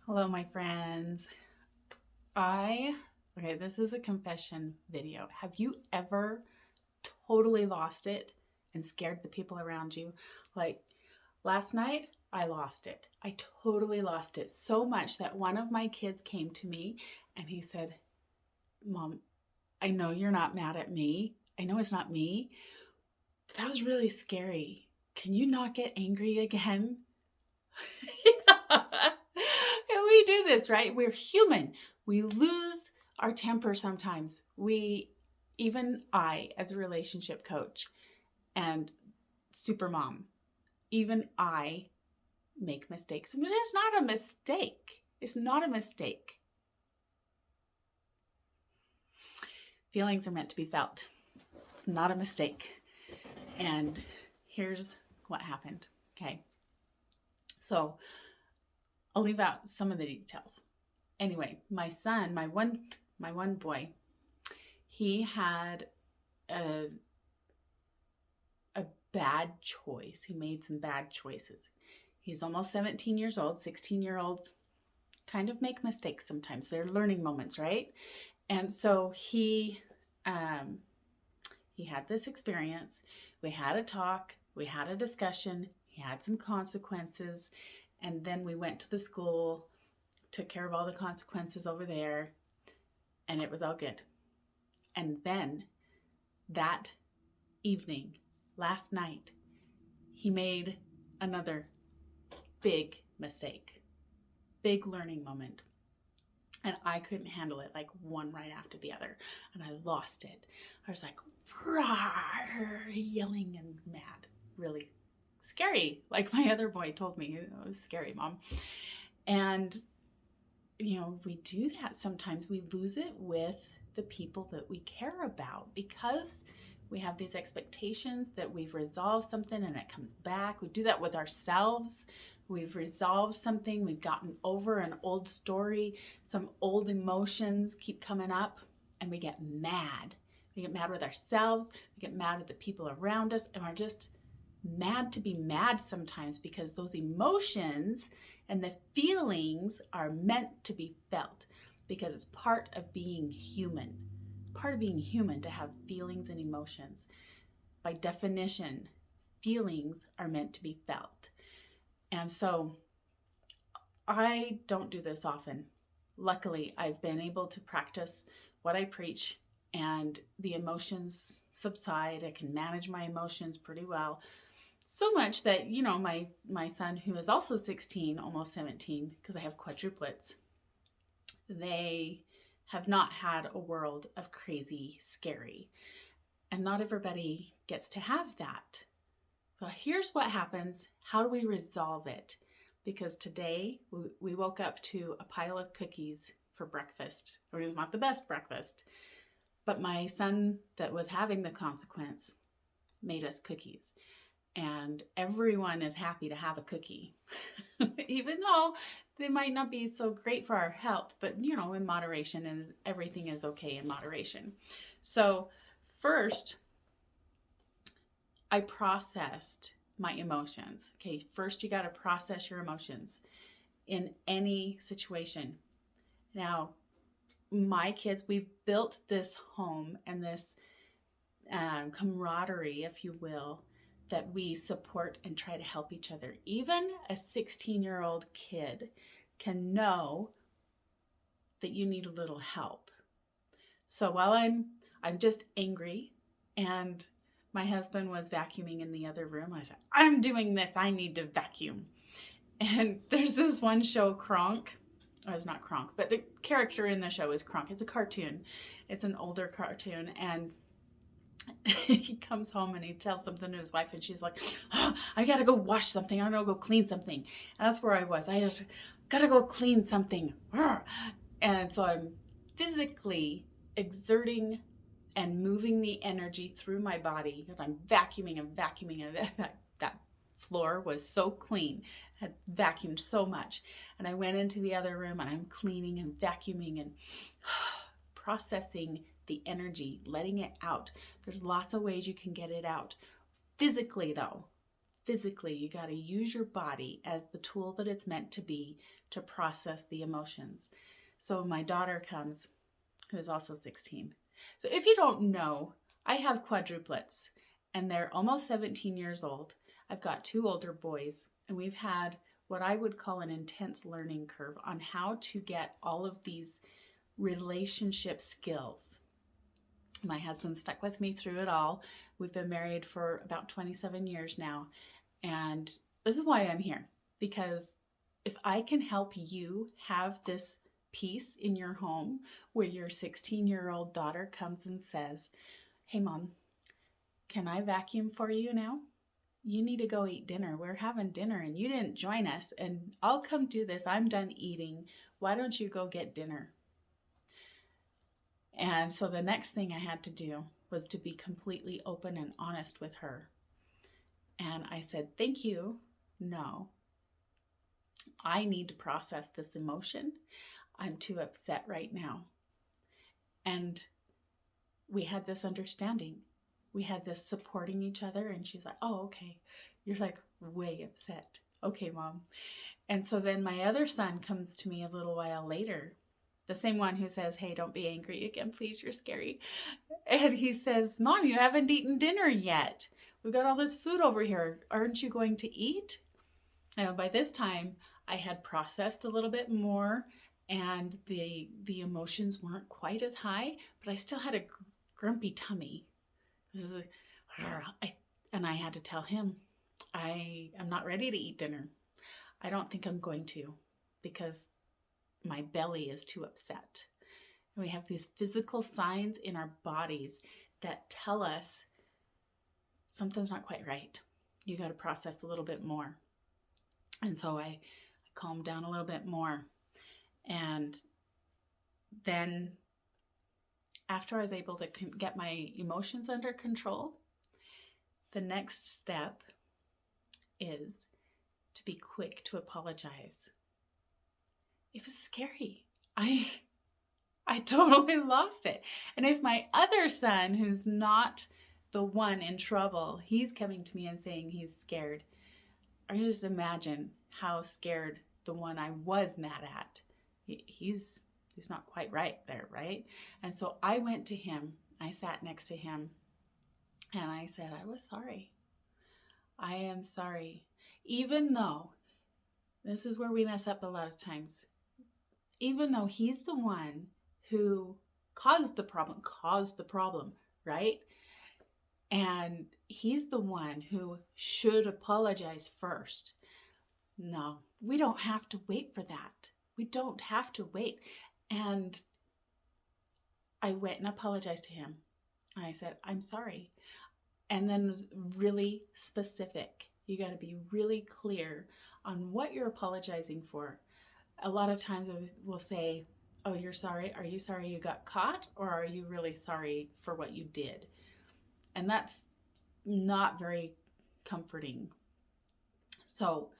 Hello, my friends. Okay, this is a confession video. Have you ever totally lost it and scared the people around you? Like last night, I lost it. I totally lost it so much that one of my kids came to me and he said, Mom, I know you're not mad at me. I know it's not me, but that was really scary. Can you not get angry again? And we do this, right? We're human. We lose our temper sometimes. Even I, as a relationship coach and super mom, even I make mistakes. But it's not a mistake. It's not a mistake. Feelings are meant to be felt. It's not a mistake. And here's what happened. Okay. So I'll leave out some of the details. Anyway, my son, my one boy, he had a bad choice. He made some bad choices. He's almost 17 years old. 16-year-olds kind of make mistakes sometimes. They're learning moments, right? And so he had this experience. We had a talk. We had a discussion. He had some consequences. And then we went to the school, took care of all the consequences over there, and it was all good. And then that evening, last night, he made another big mistake, big learning moment. And I couldn't handle it, like one right after the other. And I lost it. I was like, yelling and mad, really scary. Like my other boy told me, it was scary, Mom. And, we do that sometimes. We lose it with the people that we care about because we have these expectations that we've resolved something and it comes back. We do that with ourselves. We've resolved something. We've gotten over an old story. Some old emotions keep coming up and we get mad. We get mad with ourselves. We get mad at the people around us, and we're just mad to be mad sometimes because those emotions and the feelings are meant to be felt because it's part of being human. It's part of being human to have feelings and emotions. By definition, feelings are meant to be felt. And so I don't do this often. Luckily, I've been able to practice what I preach and the emotions subside. I can manage my emotions pretty well. So much that, my son, who is also 16, almost 17, because I have quadruplets, they have not had a world of crazy, scary. And not everybody gets to have that. So here's what happens. How do we resolve it? Because today we woke up to a pile of cookies for breakfast. It was not the best breakfast, but my son that was having the consequence made us cookies. And everyone is happy to have a cookie, even though they might not be so great for our health, but in moderation, and everything is okay in moderation. So first, I processed my emotions. Okay, first you got to process your emotions in any situation. Now, my kids, we've built this home and this camaraderie, if you will, that we support and try to help each other. Even a 16-year-old kid can know that you need a little help. So while I'm just angry, and my husband was vacuuming in the other room, I said, I'm doing this, I need to vacuum. And there's this one show, Kronk. Oh, it's not Kronk, but the character in the show is Kronk. It's a cartoon. It's an older cartoon, and he comes home and he tells something to his wife, and she's like, oh, I gotta go wash something. I gotta go clean something. And that's where I was. I just gotta go clean something. And so I'm physically exerting and moving the energy through my body. I'm vacuuming and vacuuming, and that floor was so clean. I had vacuumed so much. And I went into the other room and I'm cleaning and vacuuming and processing the energy, letting it out. There's lots of ways you can get it out. Physically, though, physically. You got to use your body as the tool that it's meant to be to process the emotions. So my daughter comes, who is also 16. So if you don't know, I have quadruplets and they're almost 17 years old. I've got 2 older boys, and we've had what I would call an intense learning curve on how to get all of these relationship skills. My husband stuck with me through it all. We've been married for about 27 years now. And this is why I'm here, because if I can help you have this peace in your home where your 16-year-old daughter comes and says, "Hey, Mom, can I vacuum for you now? You need to go eat dinner. We're having dinner and you didn't join us, and I'll come do this. I'm done eating. Why don't you go get dinner?" And so the next thing I had to do was to be completely open and honest with her. And I said, "Thank you. No, I need to process this emotion. I'm too upset right now." And we had this understanding. We had this supporting each other. And she's like, "Oh, okay. You're like way upset. Okay, Mom." And so then my other son comes to me a little while later, the same one who says, "Hey, don't be angry again, please. You're scary." And he says, "Mom, you haven't eaten dinner yet. We've got all this food over here. Aren't you going to eat?" And by this time, I had processed a little bit more, and the emotions weren't quite as high, but I still had a grumpy tummy. It was like, and I had to tell him, I am not ready to eat dinner. I don't think I'm going to, because my belly is too upset. And we have these physical signs in our bodies that tell us something's not quite right. You got to process a little bit more. And so I calmed down a little bit more. And then after I was able to get my emotions under control, the next step is to be quick to apologize. It was scary. I totally lost it. And if my other son, who's not the one in trouble, he's coming to me and saying he's scared, I can just imagine how scared the one I was mad at. He's not quite right there, right? And so I went to him. I sat next to him and I said, "I was sorry. I am sorry." Even though, this is where we mess up a lot of times, even though he's the one who caused the problem, right? And he's the one who should apologize first. No, we don't have to wait for that. We don't have to wait. And I went and apologized to him. I said, "I'm sorry." And then was really specific. You got to be really clear on what you're apologizing for. A lot of times I will say, "Oh, you're sorry. Are you sorry you got caught? Or are you really sorry for what you did?" And that's not very comforting. So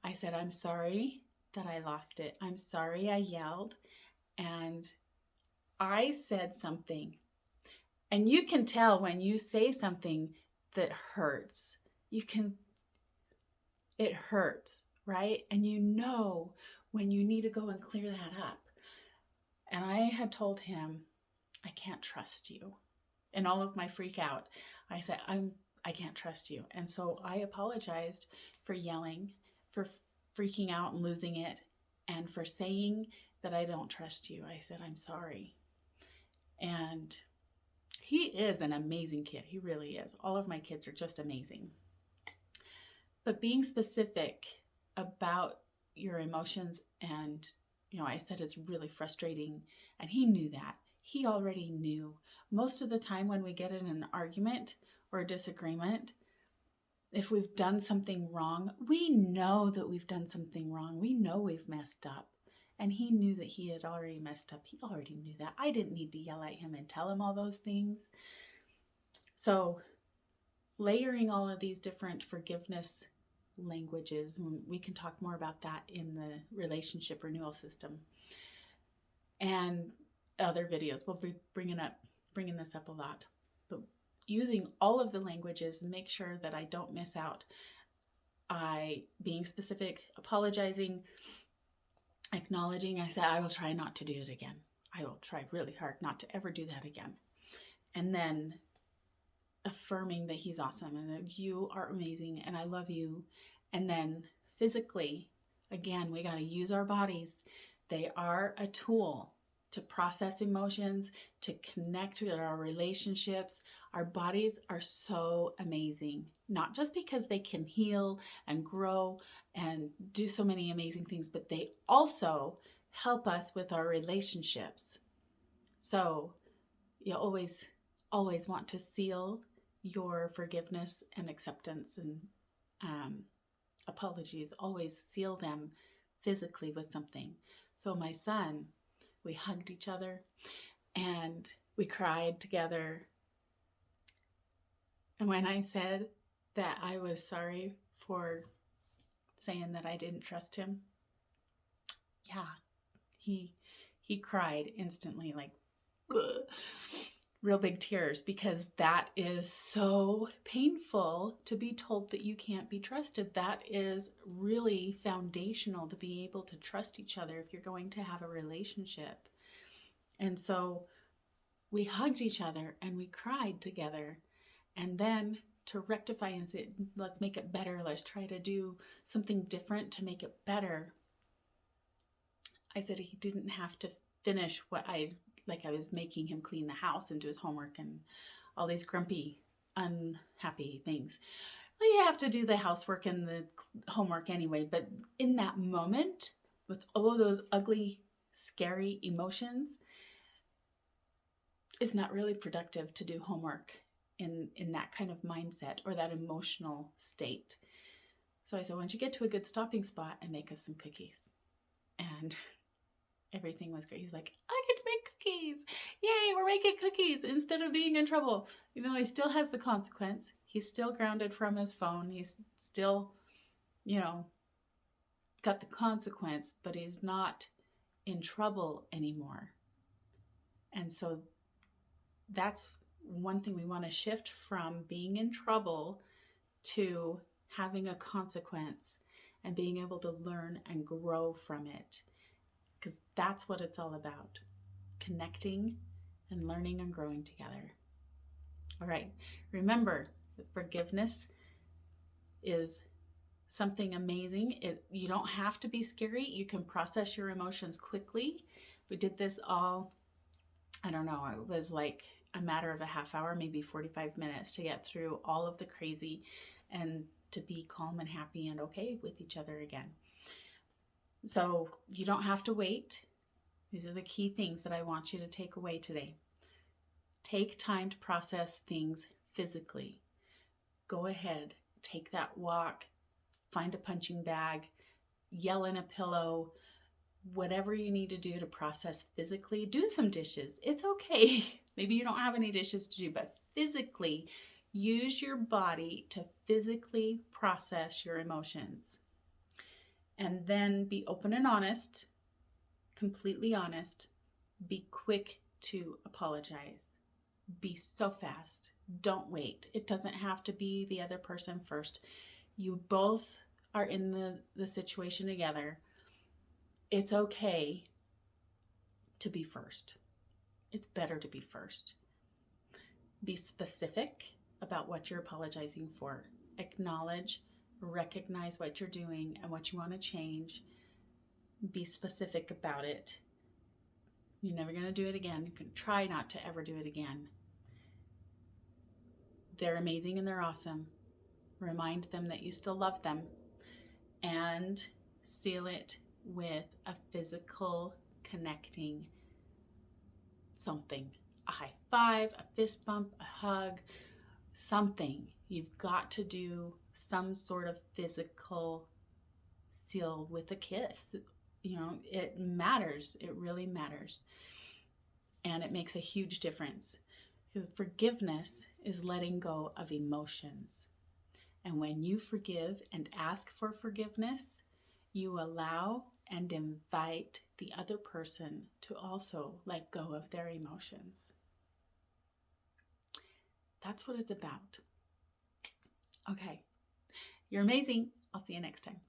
I said, "I'm sorry that I lost it. I'm sorry I yelled. And I said something." And you can tell when you say something that hurts. It hurts, right? And you know when you need to go and clear that up. And I had told him, "I can't trust you." In all of my freak out, I said, I can't trust you. And so I apologized for yelling, for freaking out and losing it, and for saying that I don't trust you. I said, "I'm sorry." And he is an amazing kid. He really is. All of my kids are just amazing. But being specific about your emotions, and, I said it's really frustrating. And he knew that. He already knew. Most of the time when we get in an argument or a disagreement, if we've done something wrong, we know that we've done something wrong. We know we've messed up. And he knew that he had already messed up. He already knew that. I didn't need to yell at him and tell him all those things. So layering all of these different forgiveness languages, we can talk more about that in the relationship renewal system. And other videos, we'll be bringing this up a lot. But using all of the languages, make sure that I don't miss out being specific, apologizing, acknowledging. I said, I will try not to do it again. I will try really hard not to ever do that again. And then affirming that he's awesome and that you are amazing and I love you. And then physically, again, we got to use our bodies. They are a tool to process emotions, to connect with our relationships. Our bodies are so amazing, not just because they can heal and grow and do so many amazing things, but they also help us with our relationships. So you always want to seal your forgiveness and acceptance and apologies. Always seal them physically with something. So my son, we hugged each other and we cried together. And when I said that I was sorry for saying that I didn't trust him, yeah, he cried instantly, like real big tears, because that is so painful to be told that you can't be trusted. That is really foundational to be able to trust each other if you're going to have a relationship. And so we hugged each other and we cried together. And then to rectify and say, let's make it better. Let's try to do something different to make it better. I said he didn't have to finish what I was making him clean the house and do his homework and all these grumpy, unhappy things. Well, you have to do the housework and the homework anyway. But in that moment, with all those ugly, scary emotions, it's not really productive to do homework in that kind of mindset or that emotional state. So I said, why don't you get to a good stopping spot and make us some cookies? And everything was great. He's like, I get to make cookies. Yay, we're making cookies instead of being in trouble. Even though he still has the consequence. He's still grounded from his phone. He's still, got the consequence, but he's not in trouble anymore. And so that's one thing we want to shift from being in trouble to having a consequence and being able to learn and grow from it. Because that's what it's all about. Connecting and learning and growing together. All right. Remember that forgiveness is something amazing. You don't have to be scary. You can process your emotions quickly. We did this all, I don't know, it was like a matter of a half hour, maybe 45 minutes to get through all of the crazy and to be calm and happy and okay with each other again. So you don't have to wait. These are the key things that I want you to take away today. Take time to process things physically. Go ahead, take that walk, find a punching bag, yell in a pillow, whatever you need to do to process physically. Do some dishes. It's okay. Maybe you don't have any dishes to do, but physically use your body to physically process your emotions. And then be open and honest, completely honest. Be quick to apologize. Be so fast. Don't wait. It doesn't have to be the other person first. You both are in the situation together. It's okay to be first. It's better to be first. Be specific about what you're apologizing for. Acknowledge, recognize what you're doing and what you want to change. Be specific about it. You're never going to do it again. You can try not to ever do it again. They're amazing and they're awesome. Remind them that you still love them. And seal it with a physical connecting something. A high five, a fist bump, a hug, something. You've got to do some sort of physical seal with a kiss. It matters. It really matters. And it makes a huge difference. Because forgiveness is letting go of emotions. And when you forgive and ask for forgiveness, you allow and invite the other person to also let go of their emotions. That's what it's about. Okay. You're amazing. I'll see you next time.